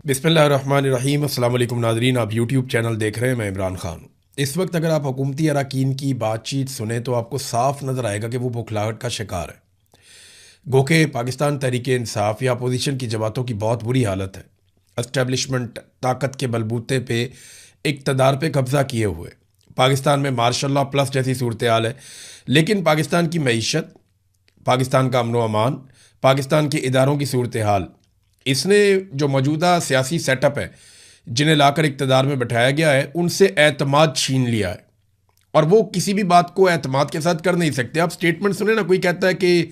बिस्मिल्लाहिर्रहमानिर्रहीम। अस्सलाम वालेकुम नाज़रीन, आप यूट्यूब चैनल देख रहे हैं। मैं इमरान खान। इस वक्त अगर आप हुकूमती अरकान की बातचीत सुने तो आपको साफ नज़र आएगा कि वो बौखलाहट का शिकार है। गो के पाकिस्तान तहरीक इंसाफ या अपोजिशन की जमातों की बहुत बुरी हालत है। एस्टेब्लिशमेंट ताकत के बलबूते पे इक़्तिदार पे कब्ज़ा किए हुए पाकिस्तान में मार्शल प्लस जैसी सूरत हाल है, लेकिन पाकिस्तान की मईशत, पाकिस्तान का अमन व अमान, पाकिस्तान के इदारों की सूरत हाल, इसने जो मौजूदा सियासी सेटअप है जिन्हें लाकर इक़्तिदार में बैठाया गया है, उनसे एतमाद छीन लिया है। और वो किसी भी बात को एतमाद के साथ कर नहीं सकते। आप स्टेटमेंट सुने ना, कोई कहता है कि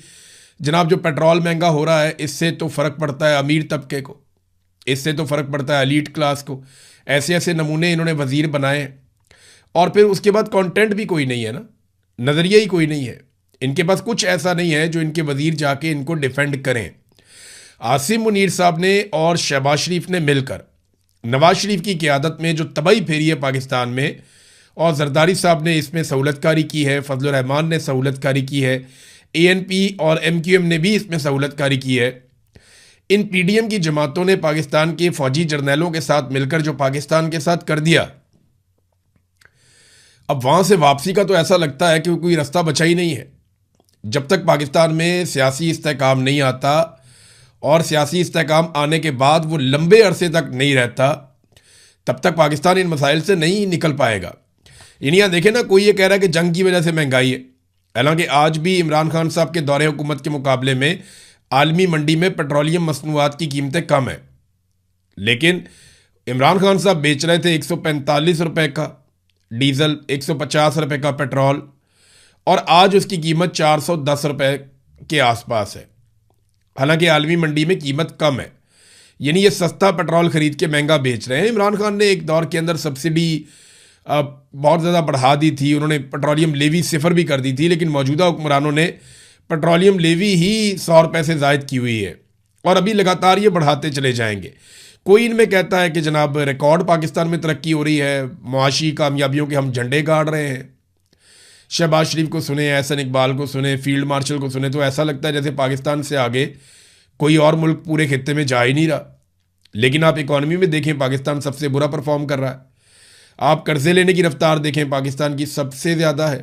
जनाब जो पेट्रोल महंगा हो रहा है इससे तो फ़र्क पड़ता है अमीर तबके को, इससे तो फ़र्क पड़ता है एलीट क्लास को। ऐसे ऐसे नमूने इन्होंने वज़ीर बनाए और फिर उसके बाद कंटेंट भी कोई नहीं है ना, नज़रिया ही कोई नहीं है। इनके पास कुछ ऐसा नहीं है जो इनके वज़ीर जाके इनको डिफेंड करें। आसिम मुनीर साहब ने और शहबाज शरीफ ने मिलकर नवाज शरीफ की क़यादत में जो तबाही फेरी है पाकिस्तान में, और जरदारी साहब ने इसमें सहूलतकारी की है, फजलुर रहमान ने सहूलतकारी की है, ANP और MQM ने भी इसमें सहूलतकारी की है। इन PDM की जमातों ने पाकिस्तान के फ़ौजी जर्नैलों के साथ मिलकर जो पाकिस्तान के साथ कर दिया, अब वहाँ से वापसी का तो ऐसा लगता है कि कोई रास्ता बचा ही नहीं है। जब तक पाकिस्तान में सियासी इस्तेहकाम नहीं आता और सियासी इस्तेहकाम आने के बाद वो लंबे अरसे तक नहीं रहता, तब तक पाकिस्तान इन मसाइल से नहीं निकल पाएगा। यानी यहाँ देखें ना, कोई ये कह रहा है कि जंग की वजह से महंगाई है, हालांकि आज भी इमरान खान साहब के दौरे हुकूमत के मुकाबले में आलमी मंडी में पेट्रोलियम मसनूआत की कीमतें कम हैं। लेकिन इमरान खान साहब बेच रहे थे 145 रुपये का डीज़ल, 150 रुपये का पेट्रोल, और आज उसकी कीमत 410 रुपये के आसपास है। हालांकि आलमी मंडी में कीमत कम है, यानी ये सस्ता पेट्रोल खरीद के महंगा बेच रहे हैं। इमरान खान ने एक दौर के अंदर सब्सिडी बहुत ज़्यादा बढ़ा दी थी, उन्होंने पेट्रोलियम लेवी सिफर भी कर दी थी, लेकिन मौजूदा हुक्मरानों ने पेट्रोलियम लेवी ही 100 रुपये से ज़ायद की हुई है और अभी लगातार ये बढ़ाते चले जाएंगे। कोई इनमें कहता है कि जनाब रिकॉर्ड पाकिस्तान में तरक्की हो रही है, मुआशी कामयाबियों के हम झंडे गाड़ रहे हैं। शहबाज शरीफ को सुने, एहसन इकबाल को सुने, फील्ड मार्शल को सुने, तो ऐसा लगता है जैसे पाकिस्तान से आगे कोई और मुल्क पूरे खित्ते में जा ही नहीं रहा। लेकिन आप इकॉनमी में देखें, पाकिस्तान सबसे बुरा परफॉर्म कर रहा है। आप कर्जे लेने की रफ्तार देखें, पाकिस्तान की सबसे ज़्यादा है।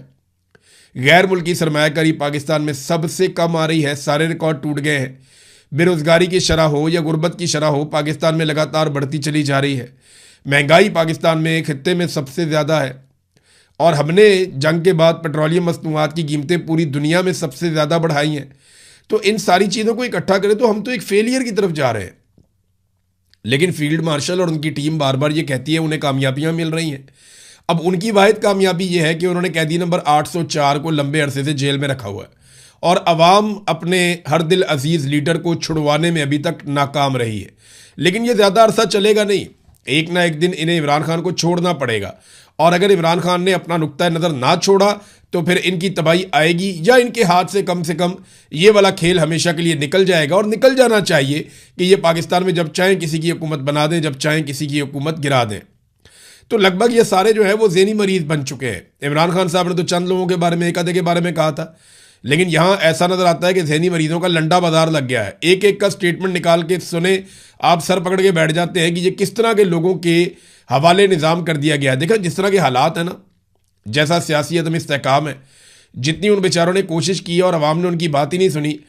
गैर मुल्की सरमायाकारी पाकिस्तान में सबसे कम आ रही है, सारे रिकॉर्ड टूट गए हैं। बेरोज़गारी की शरह हो या गुर्बत की शरह हो, पाकिस्तान में लगातार बढ़ती चली जा रही है। महंगाई पाकिस्तान में खित्ते में सबसे ज़्यादा है और हमने जंग के बाद पेट्रोलियम मसनूआत की कीमतें पूरी दुनिया में सबसे ज़्यादा बढ़ाई हैं। तो इन सारी चीज़ों को इकट्ठा करें तो हम तो एक फेलियर की तरफ जा रहे हैं। लेकिन फील्ड मार्शल और उनकी टीम बार बार ये कहती है उन्हें कामयाबियां मिल रही हैं। अब उनकी वाहिद कामयाबी ये है कि उन्होंने कैदी नंबर 804 को लंबे अरसे से जेल में रखा हुआ है और अवाम अपने हर दिल अजीज़ लीडर को छुड़वाने में अभी तक नाकाम रही है। लेकिन ये ज़्यादा अरसा चलेगा नहीं, एक ना एक दिन इन्हें इमरान खान को छोड़ना पड़ेगा। और अगर इमरान खान ने अपना नुक्ता नज़र ना छोड़ा तो फिर इनकी तबाही आएगी या इनके हाथ से कम ये वाला खेल हमेशा के लिए निकल जाएगा। और निकल जाना चाहिए कि ये पाकिस्तान में जब चाहें किसी की हुकूमत बना दें, जब चाहें किसी की हुकूमत गिरा दें। तो लगभग ये सारे जो है वो ज़हनी मरीज बन चुके हैं। इमरान खान साहब ने तो चंद लोगों के बारे में, एक आधे के बारे में कहा था, लेकिन यहाँ ऐसा नज़र आता है कि ज़हनी मरीजों का लंडा बाजार लग गया है। एक एक का स्टेटमेंट निकाल के सुने, आप सर पकड़ के बैठ जाते हैं कि ये किस तरह के लोगों के हवाले निज़ाम कर दिया गया है। देखा जिस तरह के हालात हैं ना, जैसा सियासी अदम इस्तेहकाम है, जितनी उन बेचारों ने कोशिश की और अवाम ने उनकी बात ही नहीं सुनी,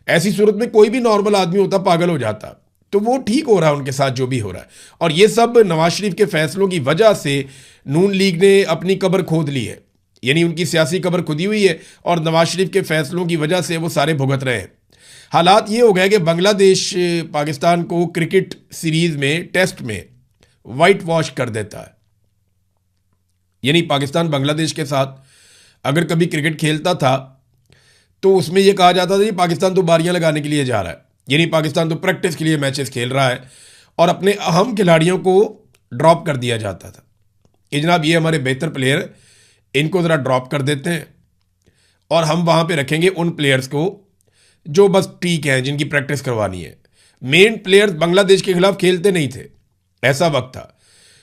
ऐसी सूरत में कोई भी नॉर्मल आदमी होता पागल हो जाता। तो वो ठीक हो रहा है उनके साथ जो भी हो रहा है। और ये सब नवाज शरीफ के फैसलों की वजह से नून लीग ने अपनी कब्र खोद ली है, यानी उनकी सियासी कब्र खुदी हुई है और नवाज शरीफ के फैसलों की वजह से वो सारे भुगत रहे हैं। हालात ये हो गया कि बांग्लादेश पाकिस्तान को क्रिकेट सीरीज में, टेस्ट में वाइट वॉश कर देता है। यानी पाकिस्तान बांग्लादेश के साथ अगर कभी क्रिकेट खेलता था तो उसमें यह कहा जाता था कि पाकिस्तान तो बारियां लगाने के लिए जा रहा है, यानी पाकिस्तान तो प्रैक्टिस के लिए मैचेस खेल रहा है और अपने अहम खिलाड़ियों को ड्रॉप कर दिया जाता था कि जनाब ये हमारे बेहतर प्लेयर, इनको ज़रा ड्रॉप कर देते हैं और हम वहाँ पे रखेंगे उन प्लेयर्स को जो बस ठीक हैं, जिनकी प्रैक्टिस करवानी है। मेन प्लेयर्स बांग्लादेश के खिलाफ खेलते नहीं थे, ऐसा वक्त था।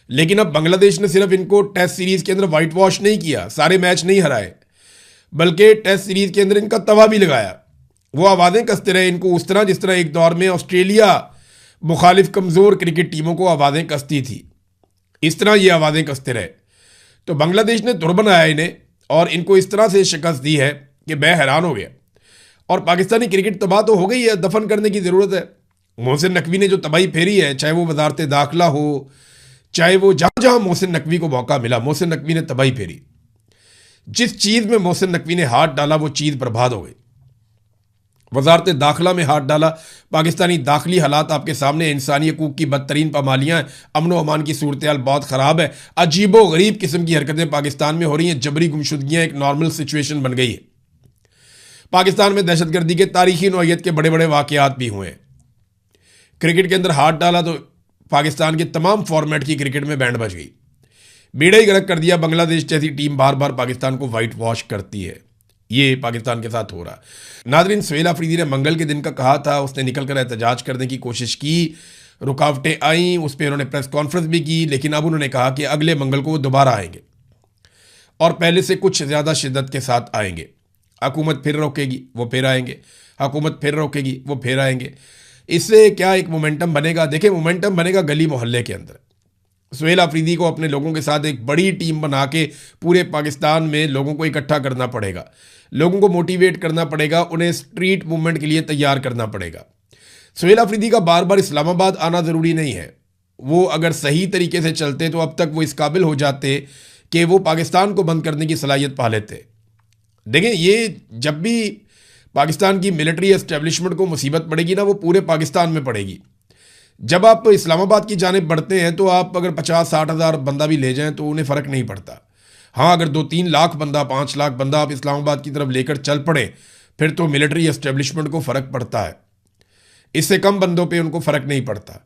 लेकिन अब बांग्लादेश ने सिर्फ इनको टेस्ट सीरीज़ के अंदर वाइट वॉश नहीं किया, सारे मैच नहीं हराए, बल्कि टेस्ट सीरीज़ के अंदर इनका तवा भी लगाया। वो आवाज़ें कसते रहे इनको उस तरह जिस तरह एक दौर में ऑस्ट्रेलिया मुखालिफ कमज़ोर क्रिकेट टीमों को आवाज़ें कसती थी। इस तरह ये आवाज़ें कसते रहे तो बांग्लादेश ने तुर बनाया इन्हें और इनको इस तरह से शिकस्त दी है कि मैं हैरान हो गया। और पाकिस्तानी क्रिकेट तबाह तो हो गई है, दफन करने की ज़रूरत है। मोहसिन नकवी ने जो तबाही फेरी है, चाहे वो वजारत दाखिला हो, चाहे वो जहाँ जहाँ मोहसिन नकवी को मौका मिला, मोहसिन नकवी ने तबाही फेरी। जिस चीज़ में मोहसिन नकवी ने हाथ डाला वो चीज़ बर्बाद हो गई। वजारत दाखिला में हाथ डाला, पाकिस्तानी दाखिली हालात आपके सामने, इंसानी हकूक़ की बदतरीन पामालियाँ हैं, अमन व अमान की सूरत हाल बहुत ख़राब है, अजीबो गरीब किस्म की हरकतें पाकिस्तान में हो रही हैं, जबरी गुमशुदगियाँ एक नॉर्मल सिचुएशन बन गई है। पाकिस्तान में दहशतगर्दी के तारीखी नौइयत के बड़े बड़े वाक़यात भी हुए हैं। क्रिकेट के अंदर हाथ डाला तो पाकिस्तान के तमाम फॉर्मेट की क्रिकेट में बैंड बज गई। बेड़ा ही गर्क कर दिया। बांग्लादेश जैसी टीम बार बार पाकिस्तान को वाइट वॉश करती है। ये पाकिस्तान के साथ हो रहा है। नाज़रीन, सुहेल अफरीदी ने मंगल के दिन का कहा था, उसने निकल कर एहतजाज करने की कोशिश की, रुकावटें आईं, उस पर उन्होंने प्रेस कॉन्फ्रेंस भी की, लेकिन अब उन्होंने कहा कि अगले मंगल को वो दोबारा आएंगे और पहले से कुछ ज़्यादा शिद्दत के साथ आएंगे। हुकूमत फिर रोकेगी, वो फिर आएंगे, हुकूमत फिर रोकेगी, वो फिर आएंगे। इससे क्या एक मोमेंटम बनेगा? देखिए, मोमेंटम बनेगा गली मोहल्ले के अंदर। सुहेल अफरीदी को अपने लोगों के साथ एक बड़ी टीम बना के पूरे पाकिस्तान में लोगों को इकट्ठा करना पड़ेगा, लोगों को मोटिवेट करना पड़ेगा, उन्हें स्ट्रीट मूवमेंट के लिए तैयार करना पड़ेगा। सुहेल अफरीदी का बार बार इस्लामाबाद आना ज़रूरी नहीं है। वो अगर सही तरीके से चलते तो अब तक वो इस काबिल हो जाते कि वो पाकिस्तान को बंद करने की सलाहियत पा लेते। देखें, ये जब भी पाकिस्तान की मिलिट्री एस्टेब्लिशमेंट को मुसीबत पड़ेगी ना, वो पूरे पाकिस्तान में पड़ेगी। जब आप इस्लामाबाद की जानिब बढ़ते हैं तो आप अगर 50-60 हज़ार बंदा भी ले जाएं तो उन्हें फ़र्क नहीं पड़ता। हाँ, अगर 2-3 लाख बंदा, 5 लाख बंदा आप इस्लामाबाद की तरफ लेकर चल पड़े, फिर तो मिलिट्री एस्टेब्लिशमेंट को फ़र्क पड़ता है। इससे कम बंदों पे उनको फ़र्क नहीं पड़ता।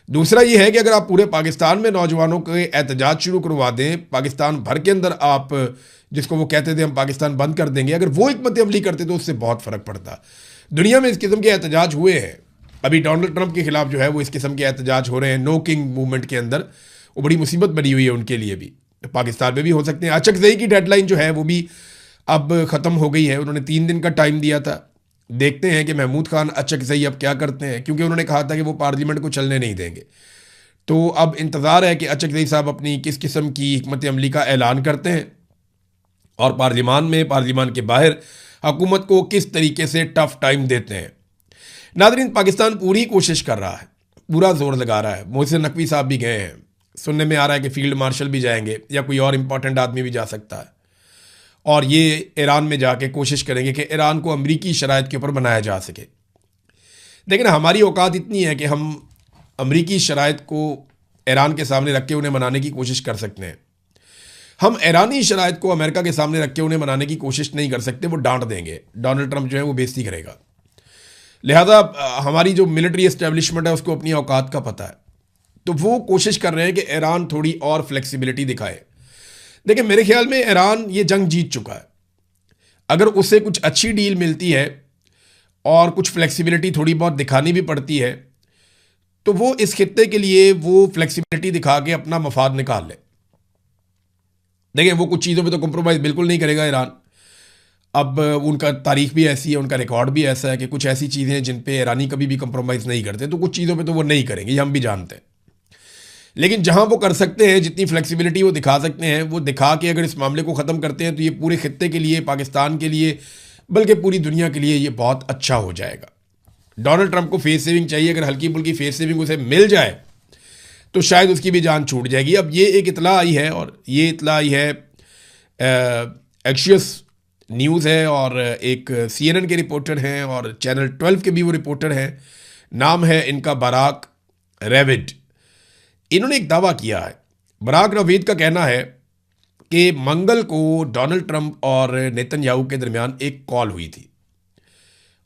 दूसरा ये है कि अगर आप पूरे पाकिस्तान में नौजवानों के एहतजाज शुरू करवा दें, पाकिस्तान भर के अंदर आप जिसको वो कहते थे हम पाकिस्तान बंद कर देंगे, अगर वो हिकमत अमली करते तो उससे बहुत फ़र्क पड़ता। दुनिया में इस किस्म के एहतजाज हुए हैं। अभी डोनाल्ड ट्रंप के खिलाफ जो है वो इस किस्म के एहतजाज हो रहे हैं। नो किंग मूवमेंट के अंदर वो बड़ी मुसीबत बनी हुई है उनके लिए भी। पाकिस्तान में भी हो सकते हैं। अचकज़ई की डेडलाइन जो है वो भी अब ख़त्म हो गई है। उन्होंने 3 दिन का टाइम दिया था। देखते हैं कि महमूद खान अचकज़ई अब क्या करते हैं, क्योंकि उन्होंने कहा था कि वो पार्लियामेंट को चलने नहीं देंगे। तो अब इंतज़ार है कि अचकज़ई साहब अपनी किस किस्म की हिकमत अमली का ऐलान करते हैं और पार्लियामान में, पार्लियामान के बाहर हुकूमत को किस तरीके से टफ टाइम देते हैं। नाज़रीन, पाकिस्तान पूरी कोशिश कर रहा है, पूरा जोर लगा रहा है। मोहसिन नकवी साहब भी गए हैं, सुनने में आ रहा है कि फील्ड मार्शल भी जाएंगे या कोई और इम्पोर्टेंट आदमी भी जा सकता है, और ये ईरान में जाके कोशिश करेंगे कि ईरान को अमरीकी शराइत के ऊपर बनाया जा सके। लेकिन हमारी औकात इतनी है कि हम अमरीकी शराइत को ईरान के सामने रख के उन्हें मनाने की कोशिश कर सकते हैं। हम ईरानी शराइत को अमेरिका के सामने रख के उन्हें मनाने की कोशिश नहीं कर सकते, वो डांट देंगे। डोनाल्ड ट्रंप जो है वो बेइज्जती करेगा। लिहाजा हमारी जो मिलिट्री एस्टेब्लिशमेंट है उसको अपनी औकात का पता है, तो वो कोशिश कर रहे हैं कि ईरान थोड़ी और फ्लेक्सिबिलिटी दिखाए। देखिए, मेरे ख्याल में ईरान ये जंग जीत चुका है। अगर उसे कुछ अच्छी डील मिलती है और कुछ फ्लेक्सिबिलिटी थोड़ी बहुत दिखानी भी पड़ती है तो वो इस खित्ते के लिए वो फ्लेक्सिबिलिटी दिखा के अपना मफाद निकाल ले। देखिए, वो कुछ चीज़ों पे तो कॉम्प्रोमाइज़ बिल्कुल नहीं करेगा ईरान। अब उनका तारीख भी ऐसी है, उनका रिकॉर्ड भी ऐसा है कि कुछ ऐसी चीज़ें हैं जिन पे ईरानी कभी भी कॉम्प्रोमाइज़ नहीं करते, तो कुछ चीज़ों पे तो वो नहीं करेंगे, ये हम भी जानते हैं। लेकिन जहां वो कर सकते हैं, जितनी फ्लेक्सिबिलिटी वो दिखा सकते हैं, वो दिखा के अगर इस मामले को ख़त्म करते हैं तो ये पूरे खित्ते के लिए, पाकिस्तान के लिए, बल्कि पूरी दुनिया के लिए ये बहुत अच्छा हो जाएगा। डोनाल्ड ट्रंप को फेस सेविंग चाहिए, अगर हल्की फुल्की फेस सेविंग उसे मिल जाए तो शायद उसकी भी जान छूट जाएगी। अब ये एक इतला आई है, और ये इतला आई है, एक्शियस न्यूज़ है और एक CNN के रिपोर्टर हैं और चैनल 12 के भी वो रिपोर्टर हैं। नाम है इनका बराक रेविड। इन्होंने एक दावा किया है। बराक रवीद का कहना है कि मंगल को डोनाल्ड ट्रंप और नेतन्याहू के दरमियान एक कॉल हुई थी,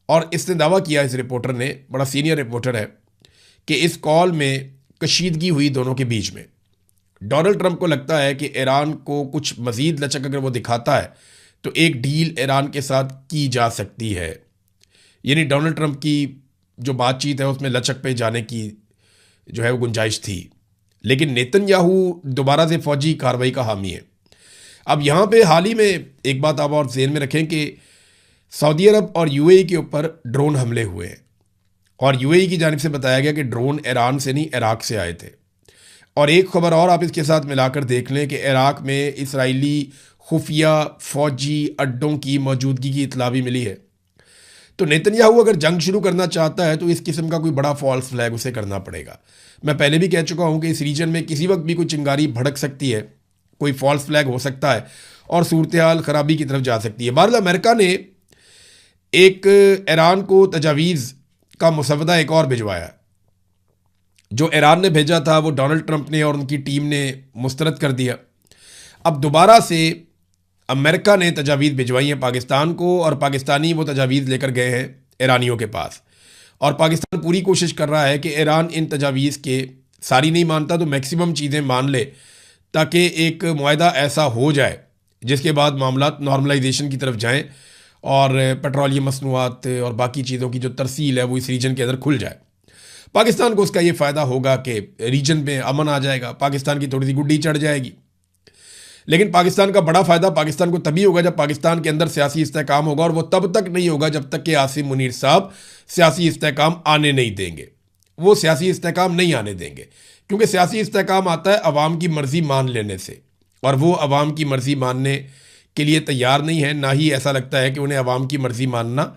और इसने दावा किया, इस रिपोर्टर ने, बड़ा सीनियर रिपोर्टर है, कि इस कॉल में कशीदगी हुई दोनों के बीच में। डोनाल्ड ट्रंप को लगता है कि ईरान को कुछ मज़ीद लचक अगर वो दिखाता है तो एक डील ईरान के साथ की जा सकती है। यानी डोनाल्ड ट्रंप की जो बातचीत है उसमें लचक पे जाने की जो है वो गुंजाइश थी। लेकिन नेतन्याहू दोबारा से फौजी कार्रवाई का हामी है। अब यहाँ पे हाल ही में एक बात आप और ज़हन में रखें कि सऊदी अरब और UAE के ऊपर ड्रोन हमले हुए हैं, और यूएई की जानिब से बताया गया कि ड्रोन ईरान से नहीं, इराक से आए थे। और एक खबर और आप इसके साथ मिलाकर देख लें कि इराक में इसराइली खुफिया फौजी अड्डों की मौजूदगी की इतला भी मिली है। तो नेतन्याहू अगर जंग शुरू करना चाहता है तो इस किस्म का कोई बड़ा फॉल्स फ्लैग उसे करना पड़ेगा। मैं पहले भी कह चुका हूं कि इस रीजन में किसी वक्त भी कोई चिंगारी भड़क सकती है, कोई फॉल्स फ्लैग हो सकता है और सूरत हाल खराबी की तरफ जा सकती है। बहरहाल अमेरिका ने एक ईरान को तजावीज़ का मुसवदा एक और भिजवाया। जो ईरान ने भेजा था वो डोनाल्ड ट्रंप ने और उनकी टीम ने मुस्तरद कर दिया। अब दोबारा से अमेरिका ने तजावीज़ भिजवाई हैं पाकिस्तान को, और पाकिस्तानी वो तजावीज़ लेकर गए हैं ईरानियों के पास। और पाकिस्तान पूरी कोशिश कर रहा है कि ईरान इन तजावीज़ के सारी नहीं मानता तो मैक्सिमम चीज़ें मान ले, ताकि एक मुआहदा ऐसा हो जाए जिसके बाद मामला नॉर्मलाइजेशन की तरफ जाएं और पेट्रोलियम मसनूआत और बाकी चीज़ों की जो तरसील है वो इस रीजन के अंदर खुल जाए। पाकिस्तान को उसका ये फ़ायदा होगा कि रीजन में अमन आ जाएगा, पाकिस्तान की थोड़ी सी गुड्डी चढ़ जाएगी। लेकिन पाकिस्तान का बड़ा फ़ायदा पाकिस्तान को तभी होगा जब पाकिस्तान के अंदर सियासी इस्तेहकाम होगा, और वो तब तक नहीं होगा जब तक कि आसिम मुनीर साहब सियासी इस्तेहकाम आने नहीं देंगे। वो सियासी इस्तेहकाम नहीं आने देंगे, क्योंकि सियासी इस्तेहकाम आता है अवाम की मर्ज़ी मान लेने से, और वो अवाम की मर्ज़ी मानने के लिए तैयार नहीं है, ना ही ऐसा लगता है कि उन्हें अवाम की मर्ज़ी मानना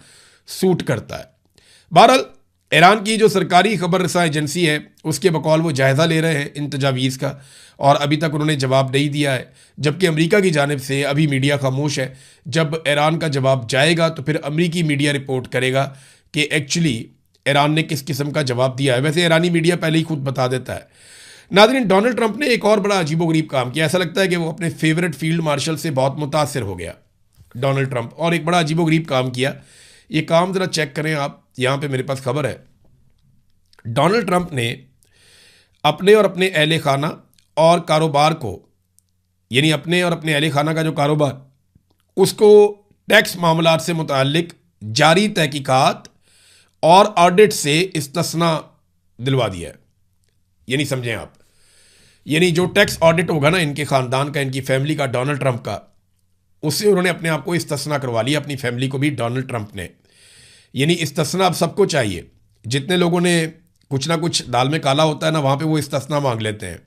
सूट करता है। बहरहाल ईरान की जो सरकारी खबर रसा एजेंसी है उसके बकौल वो जायज़ा ले रहे हैं इन तजावीज़ का, और अभी तक उन्होंने जवाब नहीं दिया है। जबकि अमेरिका की जानिब से अभी मीडिया खामोश है। जब ईरान का जवाब जाएगा तो फिर अमेरिकी मीडिया रिपोर्ट करेगा कि एक्चुअली ईरान ने किस किस्म का जवाब दिया है। वैसे ईरानी मीडिया पहले ही खुद बता देता है। नाज़रीन, डोनाल्ड ट्रंप ने एक और बड़ा अजीबोगरीब काम किया। ऐसा लगता है कि वो अपने फेवरेट फील्ड मार्शल से बहुत मुतासर हो गया डोनाल्ड ट्रंप, और एक बड़ा अजीबोगरीब काम किया। ये काम ज़रा चेक करें आप, यहाँ पे मेरे पास खबर है। डोनाल्ड ट्रंप ने अपने और अपने अहले खाना और कारोबार को, यानी अपने और अपने अहले खाना का जो कारोबार, उसको टैक्स मामलात से मुताल्लिक जारी तहकीकात और ऑडिट से इस्तिस्ना दिलवा दिया है। यानी समझें आप, यानी जो टैक्स ऑडिट होगा ना इनके ख़ानदान का, इनकी फैमिली का, डोनाल्ड ट्रंप का, उससे उन्होंने अपने आप को इस्तिस्ना करवा लिया, अपनी फैमिली को भी डोनाल्ड ट्रंप ने। यानी इस्तिस्ना अब सबको चाहिए। जितने लोगों ने कुछ ना कुछ दाल में काला होता है ना, वहाँ पे वो इस्तिस्ना मांग लेते हैं।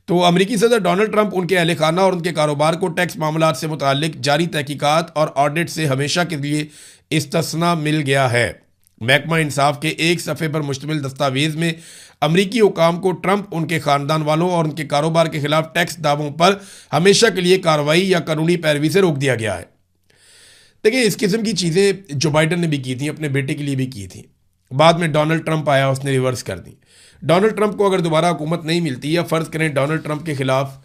तो अमेरिकी सदर डोनाल्ड ट्रंप उनके अहले खाना और उनके कारोबार को टैक्स मामलात से मुताल्लिक जारी तहकीकात और ऑडिट से हमेशा के लिए इस्तिस्ना मिल गया है। महकमा इंसाफ के एक सफ़े पर मुश्तमिल दस्तावेज़ में अमरीकी हुकाम को ट्रंप, उनके ख़ानदान वालों और उनके कारोबार के खिलाफ टैक्स दावों पर हमेशा के लिए कार्रवाई या कानूनी पैरवी से रोक दिया गया है। देखिए, इस किस्म की चीज़ें जो बाइडन ने भी की थी, अपने बेटे के लिए भी की थी। बाद में डोनाल्ड ट्रंप आया, उसने रिवर्स कर दी। डोनाल्ड ट्रंप को अगर दोबारा हुकूमत नहीं मिलती, या फ़र्ज़ करें डोनाल्ड ट्रंप के ख़िलाफ़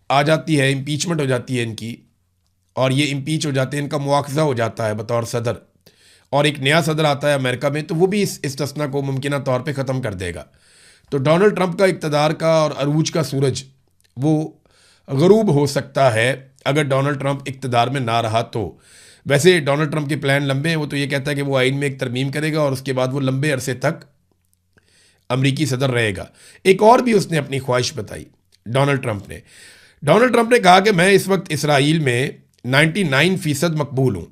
आ जाती है, इम्पीचमेंट हो जाती है इनकी, और ये इम्पीच हो जाते हैं, इनका मुआवजा हो जाता है बतौर सदर, और एक नया सदर आता है अमेरिका में, तो वो भी इस इस्तिस्ना को मुमकिना तौर पे ख़त्म कर देगा। तो डोनाल्ड ट्रंप का इक़्तिदार का और अरूज का सूरज वो गरूब हो सकता है अगर डोनाल्ड ट्रंप इक़्तिदार में ना रहा तो। वैसे डोनाल्ड ट्रंप के प्लान लंबे हैं। वो तो ये कहता है कि वो आइन में एक तरमीम करेगा और उसके बाद वो लंबे अरसे तक अमरीकी सदर रहेगा। एक और भी उसने अपनी ख्वाहिश बताई डोनाल्ड ट्रंप ने। डोनाल्ड ट्रंप ने कहा कि मैं इस वक्त इसराइल में 99% मकबूल हूँ।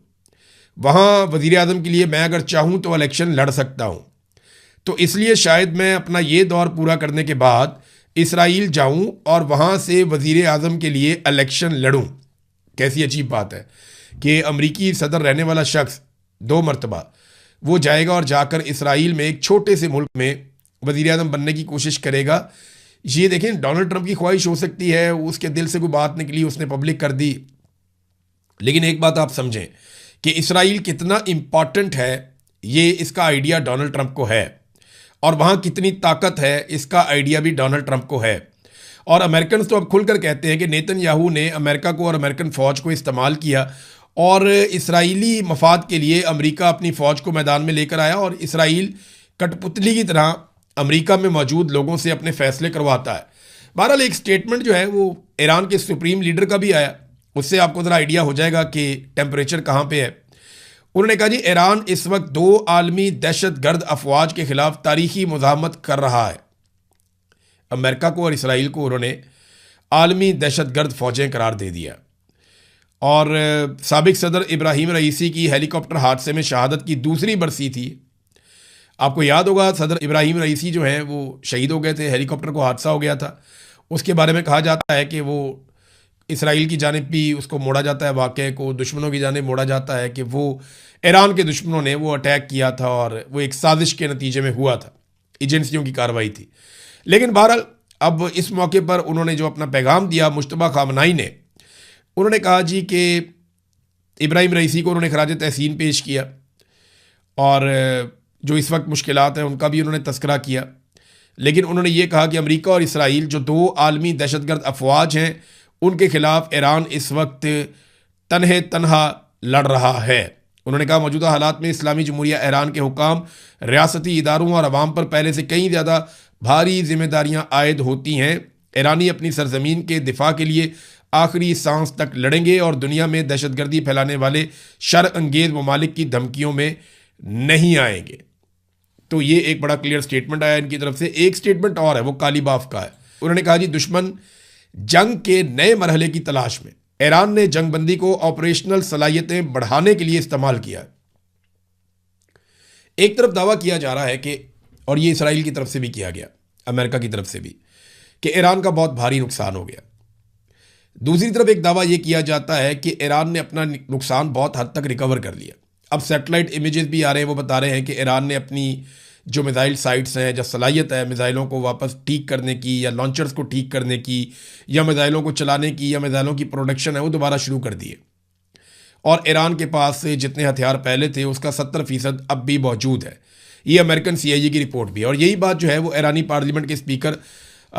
वहाँ वज़ीर आज़म के लिए मैं अगर चाहूँ तो इलेक्शन लड़ सकता हूँ। तो इसलिए शायद मैं अपना ये दौर पूरा करने के बाद इसराइल जाऊँ और वहाँ से वज़ीर आज़म के लिए इलेक्शन लड़ूँ। कैसी अजीब बात है कि अमरीकी सदर रहने वाला शख्स 2 मरतबा वो जाएगा और जाकर इसराइल में एक छोटे से मुल्क में वज़ीर आज़म बनने की कोशिश करेगा। ये देखें, डोनाल्ड ट्रंप की ख्वाहिश हो सकती है, उसके दिल से कोई बात निकली, उसने पब्लिक कर दी। लेकिन एक बात आप समझें कि इसराइल कितना इम्पॉर्टेंट है, ये इसका आइडिया डोनाल्ड ट्रंप को है, और वहाँ कितनी ताकत है इसका आइडिया भी डोनाल्ड ट्रंप को है। और अमेरिकन तो अब खुलकर कहते हैं कि नेतन्याहू ने अमेरिका को और अमेरिकन फ़ौज को इस्तेमाल किया, और इसराइली मफाद के लिए अमेरिका अपनी फ़ौज को मैदान में लेकर आया, और इसराइल कठपुतली की तरह अमेरिका में मौजूद लोगों से अपने फ़ैसले करवाता है। बहरहाल एक स्टेटमेंट जो है वो ईरान के सुप्रीम लीडर का भी आया, उससे आपको ज़रा आइडिया हो जाएगा कि टेम्परेचर कहाँ पे है। उन्होंने कहा जी, ईरान इस वक्त 2 आलमी दहशत गर्द अफवाज के ख़िलाफ़ तारीखी मुज़ाहमत कर रहा है। अमेरिका को और इसराइल को उन्होंने आलमी दहशत गर्द फ़ौजें करार दे दिया। और साबिक सदर इब्राहिम रईसी की हेलीकॉप्टर हादसे में शहादत की दूसरी बरसी थी आपको याद होगा सदर इब्राहिम रईसी जो हैं वो शहीद हो गए थे, हेलीकॉप्टर को हादसा हो गया था। उसके बारे में कहा जाता है कि वो इसराइल की जानिब भी उसको मोड़ा जाता है, वाक़े को दुश्मनों की जानिब मोड़ा जाता है कि वो ईरान के दुश्मनों ने वो अटैक किया था और वो एक साजिश के नतीजे में हुआ था, एजेंसियों की कार्रवाई थी। लेकिन बहरहाल अब इस मौके पर उन्होंने जो अपना पैगाम दिया, मुश्तबा खामनाई ने, उन्होंने कहा जी कि इब्राहिम रईसी को उन्होंने खराज तहसीन पेश किया और जो इस वक्त मुश्किलात हैं उनका भी उन्होंने तस्करा किया। लेकिन उन्होंने ये कहा कि अमेरिका और इसराइल जो दो आलमी दहशतगर्द अफवाज हैं, उनके खिलाफ ईरान इस वक्त तनहे तनहा लड़ रहा है। उन्होंने कहा मौजूदा हालात में इस्लामी जमहूरिया ईरान के हुकाम, रियासती इदारों और अवाम पर पहले से कई ज़्यादा भारी जिम्मेदारियाँ आयद होती हैं। ईरानी अपनी सरजमीन के दिफा के लिए आखिरी सांस तक लड़ेंगे और दुनिया में दहशतगर्दी फैलाने वाले शर अंगेज ममालिक की धमकियों में नहीं आएंगे। तो ये एक बड़ा क्लियर स्टेटमेंट आया इनकी तरफ से। एक स्टेटमेंट और है, वो कालीबाफ का है। उन्होंने कहा जी दुश्मन जंग के नए मरहले की तलाश में, ईरान ने जंगबंदी को ऑपरेशनल सलाहियतें बढ़ाने के लिए इस्तेमाल किया। एक तरफ दावा किया जा रहा है कि, और ये इसराइल की तरफ से भी किया गया, अमेरिका की तरफ से भी, कि ईरान का बहुत भारी नुकसान हो गया। दूसरी तरफ एक दावा यह किया जाता है कि ईरान ने अपना नुकसान बहुत हद तक रिकवर कर लिया। अब सैटेलाइट इमेजेस भी आ रहे हैं, वो बता रहे हैं कि ईरान ने अपनी जो मिज़ाइल साइट्स हैं, जो सलाहियत है मिज़ाइलों को वापस ठीक करने की या लॉन्चर्स को ठीक करने की या मिज़ाइलों को चलाने की या मिज़ाइलों की प्रोडक्शन है, वो दोबारा शुरू कर दिए। और ईरान के पास से जितने हथियार पहले थे उसका 70% अब भी मौजूद है। ये अमेरिकन CIA की रिपोर्ट भी है। और यही बात जो है वो ईरानी पार्लियामेंट के स्पीकर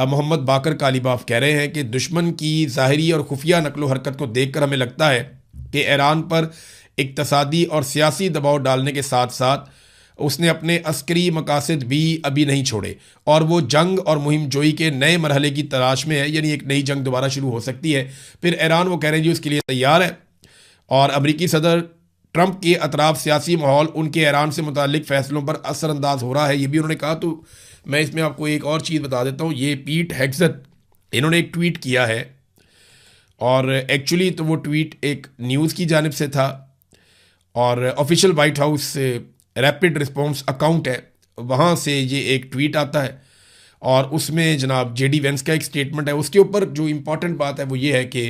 मोहम्मद बाकर कालीबाफ कह रहे हैं कि दुश्मन की ज़ाहिरी और खुफिया नकलो हरकत को देखकर हमें लगता है कि ईरान पर इक्तसादी और सियासी दबाव डालने के साथ साथ उसने अपने अस्करी मकासद भी अभी नहीं छोड़े और वो जंग और मुहिम जोई के नए मरहले की तलाश में है, यानी एक नई जंग दोबारा शुरू हो सकती है। फिर ईरान वो कह रहे हैं जी उसके लिए तैयार है। और अमरीकी सदर ट्रंप के अतराफ सियासी माहौल उनके ईरान से मुतालिक फ़ैसलों पर असरअंदाज हो रहा है, ये भी उन्होंने कहा। तो मैं इसमें आपको एक और चीज़ बता देता हूँ। ये पीट हेग्सेथ, इन्होंने एक ट्वीट किया है और एक्चुअली तो वो ट्वीट एक न्यूज़ की जानिब से था और official white house rapid response account है, वहाँ से ये एक ट्वीट आता है और उसमें जनाब JD वेंस का एक स्टेटमेंट है। उसके ऊपर जो इम्पॉर्टेंट बात है वो ये है कि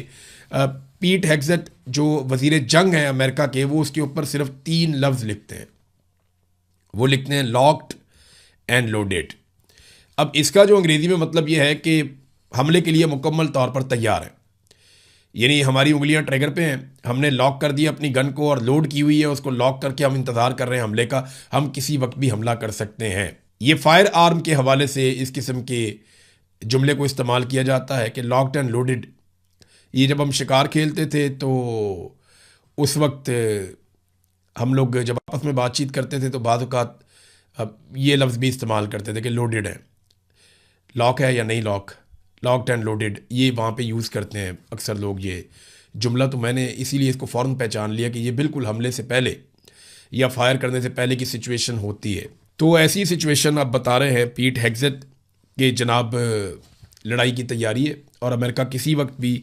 पीट हेग्सेथ जो वज़ीर जंग हैं अमेरिका के, वो उसके ऊपर सिर्फ 3 लफ्ज़ लिखते हैं। वो लिखते हैं लॉक्ड एंड लोडेड। अब इसका जो अंग्रेज़ी में मतलब ये है कि हमले के लिए मुकम्मल तौर पर तैयार है, यानी हमारी उंगलियां ट्रिगर पे हैं, हमने लॉक कर दिया अपनी गन को और लोड की हुई है, उसको लॉक करके हम इंतज़ार कर रहे हैं हमले का, हम किसी वक्त भी हमला कर सकते हैं। ये फायर आर्म के हवाले से इस किस्म के जुमले को इस्तेमाल किया जाता है कि लॉक्ड एंड लोडेड। ये जब हम शिकार खेलते थे तो उस वक्त हम लोग जब आपस में बातचीत करते थे तो बाज़ औक़ात ये लफ्ज़ भी इस्तेमाल करते थे कि लोडेड है, लॉक है या नहीं लॉक, लॉक्ड एंड लोडेड, ये वहाँ पे यूज़ करते हैं अक्सर लोग ये जुमला। तो मैंने इसीलिए इसको फ़ौरन पहचान लिया कि ये बिल्कुल हमले से पहले या फायर करने से पहले की सिचुएशन होती है। तो ऐसी सिचुएशन आप बता रहे हैं पीट हेग्सेथ कि जनाब लड़ाई की तैयारी है और अमेरिका किसी वक्त भी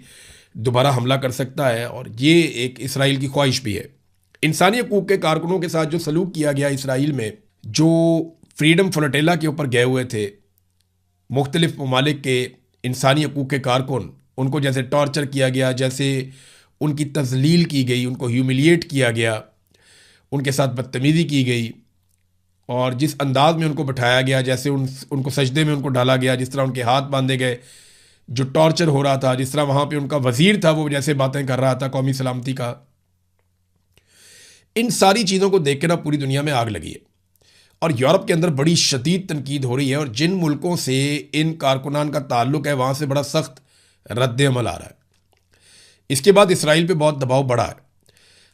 दोबारा हमला कर सकता है और ये एक इसराइल की ख्वाहिश भी है। इंसानी हकूक़ के कारकुनों के साथ जो सलूक किया गया इसराइल में, जो फ्रीडम फ्लोटिला के ऊपर गए हुए थे मुख्तलिफ ममालिक के इंसानी हकूक़ के कारकुन, उनको जैसे टॉर्चर किया गया, जैसे उनकी तज़लील की गई, उनको ह्यूमिलिएट किया गया, उनके साथ बदतमीज़ी की गई और जिस अंदाज में उनको बिठाया गया, जैसे उनको सजदे में उनको डाला गया, जिस तरह उनके हाथ बांधे गए, जो टॉर्चर हो रहा था, जिस तरह वहाँ पे उनका वज़ीर था वो जैसे बातें कर रहा था कौमी सलामती का, इन सारी चीज़ों को देख के ना पूरी दुनिया में आग लगी है और यूरोप के अंदर बड़ी शदीद तनकीद हो रही है और जिन मुल्कों से इन कारकुनान का ताल्लुक़ है वहाँ से बड़ा सख्त रद्द-ए-अमल आ रहा है। इसके बाद इसराइल पे बहुत दबाव बढ़ा है,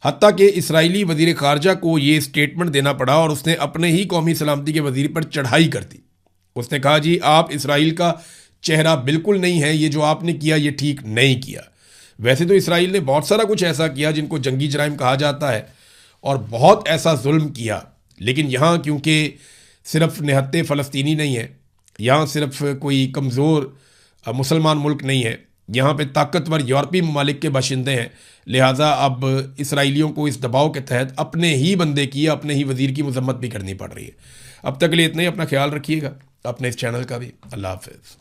हत्ता कि इसराइली वज़ीर ख़ारजा को ये स्टेटमेंट देना पड़ा और उसने अपने ही कौमी सलामती के वज़ीर पर चढ़ाई कर दी। उसने कहा जी आप इसराइल का चेहरा बिल्कुल नहीं है, ये जो आपने किया ये ठीक नहीं किया। वैसे तो इसराइल ने बहुत सारा कुछ ऐसा किया जिनको जंगी जराइम कहा जाता है और बहुत ऐसा जुल्म किया, लेकिन यहाँ क्योंकि सिर्फ निहत्ते फ़लस्तीनी नहीं है, यहाँ सिर्फ कोई कमज़ोर मुसलमान मुल्क नहीं है, यहाँ पे ताकतवर यूरोपीय ममालिक के बाशिंदे हैं, लिहाजा अब इसराइलियों को इस दबाव के तहत अपने ही बंदे की, अपने ही वज़ीर की मजम्मत भी करनी पड़ रही है। अब तक के लिए इतना ही, अपना ख्याल रखिएगा, अपने इस चैनल का भी। अल्लाह हाफिज़।